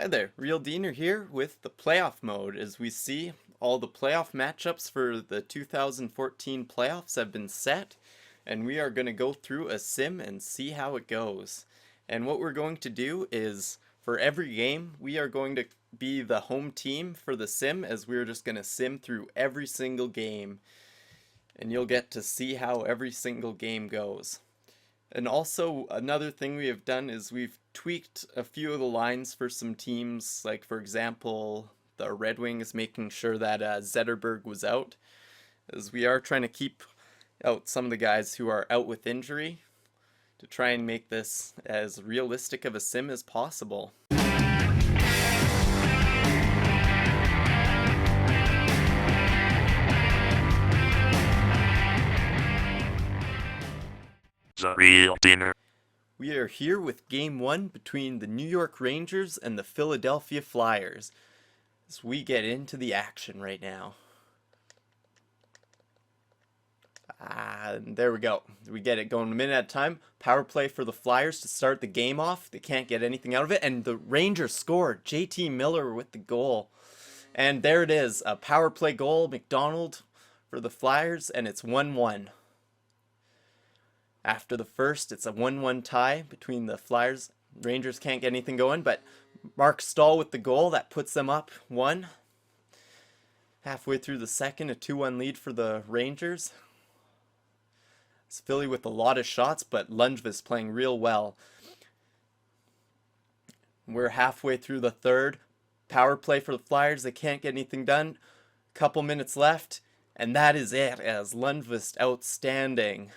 Hi there, Real Diener here with the playoff mode. As we see, all the playoff matchups for the 2014 playoffs have been set, and we are going to go through a sim and see how it goes. And what we're going to do is, for every game, we are going to be the home team for the sim, as we're just going to sim through every single game. And you'll get to see how every single game goes. And also, another thing we have done is we've tweaked a few of the lines for some teams, like for example, the Red Wings, making sure that Zetterberg was out, as we are trying to keep out some of the guys who are out with injury to try and make this as realistic of a sim as possible. The Real Dinner. We are here with Game 1 between the New York Rangers and the Philadelphia Flyers, as we get into the action right now. There we go. We get it going a minute at a time. Power play for the Flyers to start the game off. They can't get anything out of it, and the Rangers scored. JT Miller with the goal. And there it is, a power play goal, McDonald for the Flyers, and it's 1-1. After the first, it's a 1-1 tie between the Flyers. Rangers can't get anything going, but Mark Stahl with the goal, that puts them up 1. Halfway through the second, a 2-1 lead for the Rangers. It's Philly with a lot of shots, but Lundqvist playing real well. We're halfway through the third. Power play for the Flyers, they can't get anything done. Couple minutes left, and that is it, as Lundqvist outstanding.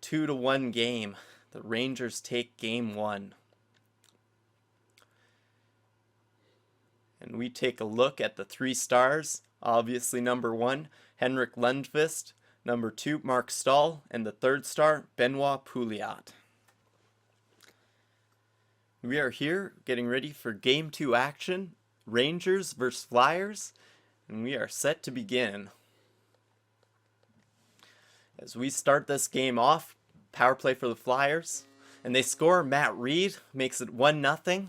2-1 game. The Rangers take game 1. And we take a look at the 3 stars. Obviously, number 1, Henrik Lundqvist. Number 2, Mark Stahl. And the 3rd star, Benoit Pouliot. We are here getting ready for game 2 action. Rangers versus Flyers. And we are set to begin. As we start this game off, power play for the Flyers, and they score. Matt Reed makes it 1-0,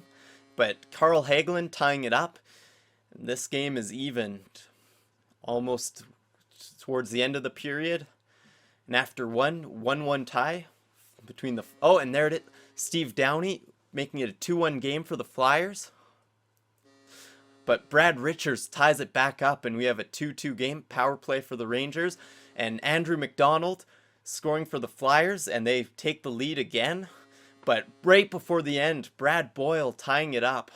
but Carl Hagelin tying it up. And this game is even, almost towards the end of the period. And after 1-1 tie between the and there it is, Steve Downey making it a 2-1 game for the Flyers. But Brad Richards ties it back up, and we have a 2-2 game. Power play for the Rangers. And Andrew McDonald scoring for the Flyers, and they take the lead again. But right before the end, Brad Boyle tying it up.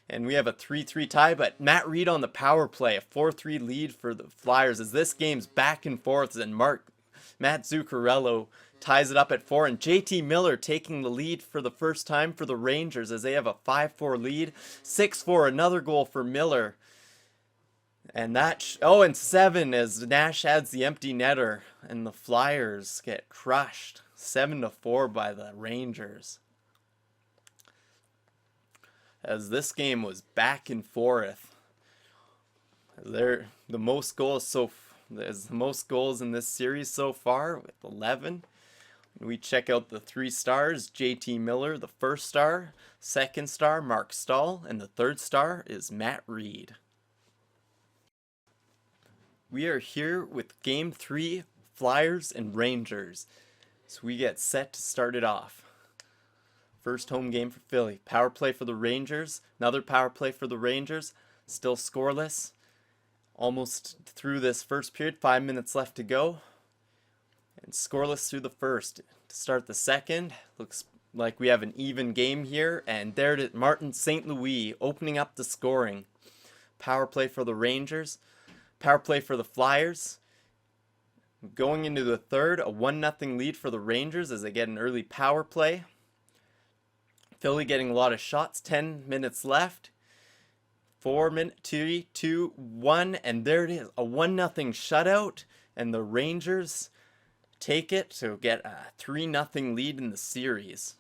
And we have a 3-3 tie, but Matt Reed on the power play, a 4-3 lead for the Flyers, as this game's back and forth, and Matt Zuccarello ties it up at 4, and JT Miller taking the lead for the first time for the Rangers as they have a 5-4 lead. 6-4, another goal for Miller. And that, and 7 as Nash adds the empty netter, and the Flyers get crushed 7-4 by the Rangers. As this game was back and forth, there's the most goals in this series so far with 11. We check out the 3 stars, JT Miller, the 1st star, 2nd star, Mark Stahl, and the 3rd star is Matt Reed. We are here with Game 3, Flyers and Rangers. So we get set to start it off. First home game for Philly. Power play for the Rangers. Another power play for the Rangers. Still scoreless. Almost through this first period. 5 minutes left to go. And scoreless through the first. To start the second, looks like we have an even game here. And there it is, Martin St. Louis opening up the scoring. Power play for the Rangers. Power play for the Flyers. Going into the third, a 1-0 lead for the Rangers as they get an early power play. Philly getting a lot of shots, 10 minutes left. 4 minutes, 3, 2, 1, and there it is, a 1-0 shutout, and the Rangers take it to get a 3-0 lead in the series.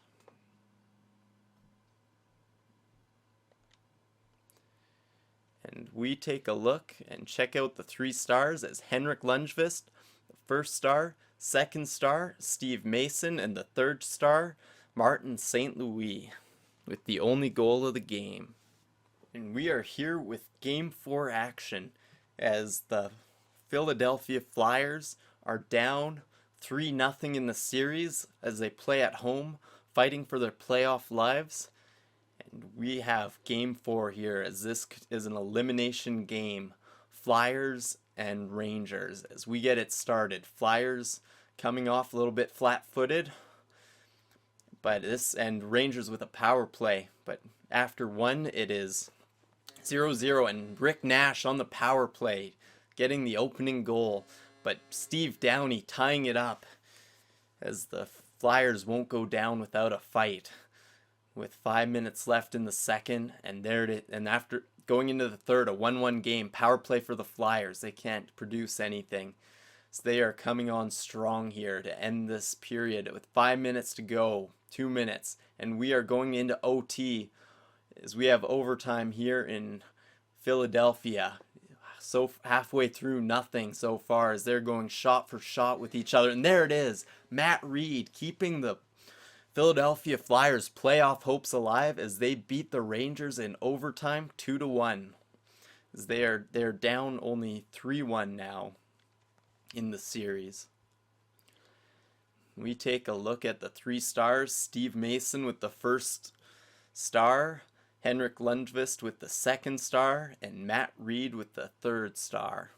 And we take a look and check out the 3 stars as Henrik Lundqvist, the 1st star, 2nd star, Steve Mason, and the 3rd star, Martin St. Louis. with the only goal of the game. And we are here with Game 4 action as the Philadelphia Flyers are down 3-0 in the series as they play at home, fighting for their playoff lives. And we have Game 4 here as this is an elimination game. Flyers and Rangers as we get it started. Flyers coming off a little bit flat-footed, and Rangers with a power play. But after one, it is 0-0, and Rick Nash on the power play getting the opening goal. But Steve Downey tying it up as the Flyers won't go down without a fight. With 5 minutes left in the second, and there it is. And after going into the third, a 1-1 game, power play for the Flyers. They can't produce anything. So they are coming on strong here to end this period with 5 minutes to go, 2 minutes, and we are going into OT as we have overtime here in Philadelphia. So halfway through, nothing so far as they're going shot for shot with each other. And there it is, Matt Reed keeping the Philadelphia Flyers playoff hopes alive as they beat the Rangers in overtime 2-1. As they're down only 3-1 now in the series. We take a look at the 3 stars. Steve Mason with the first star, Henrik Lundqvist with the second star, and Matt Reed with the third star.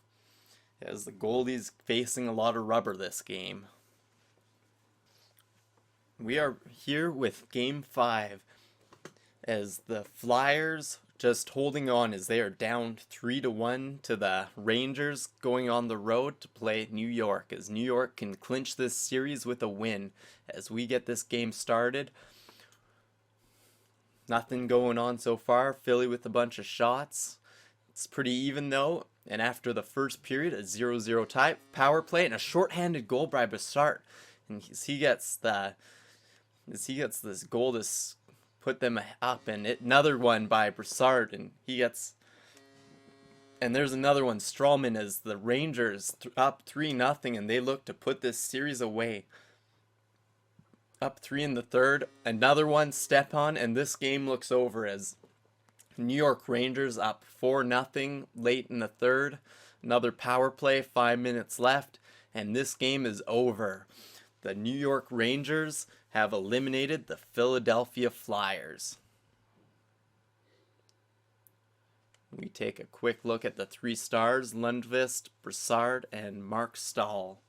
As the goalie's facing a lot of rubber this game. We are here with Game 5 as the Flyers just holding on as they are down 3-1 to the Rangers, going on the road to play New York as New York can clinch this series with a win as we get this game started. Nothing going on so far. Philly with a bunch of shots. It's pretty even though. And after the first period, a 0-0 tie, power play, and a shorthanded goal by Brassard. And he gets this goal to put them up, and another one by Brassard, and there's another one, Strawman, as the Rangers up 3-0, and they look to put this series away. Up 3 in the third, another one, Stepan, and this game looks over as New York Rangers up 4-0 late in the third. Another power play, 5 minutes left, and this game is over. The New York Rangers have eliminated the Philadelphia Flyers. We take a quick look at the 3 stars, Lundqvist, Brassard, and Mark Stahl.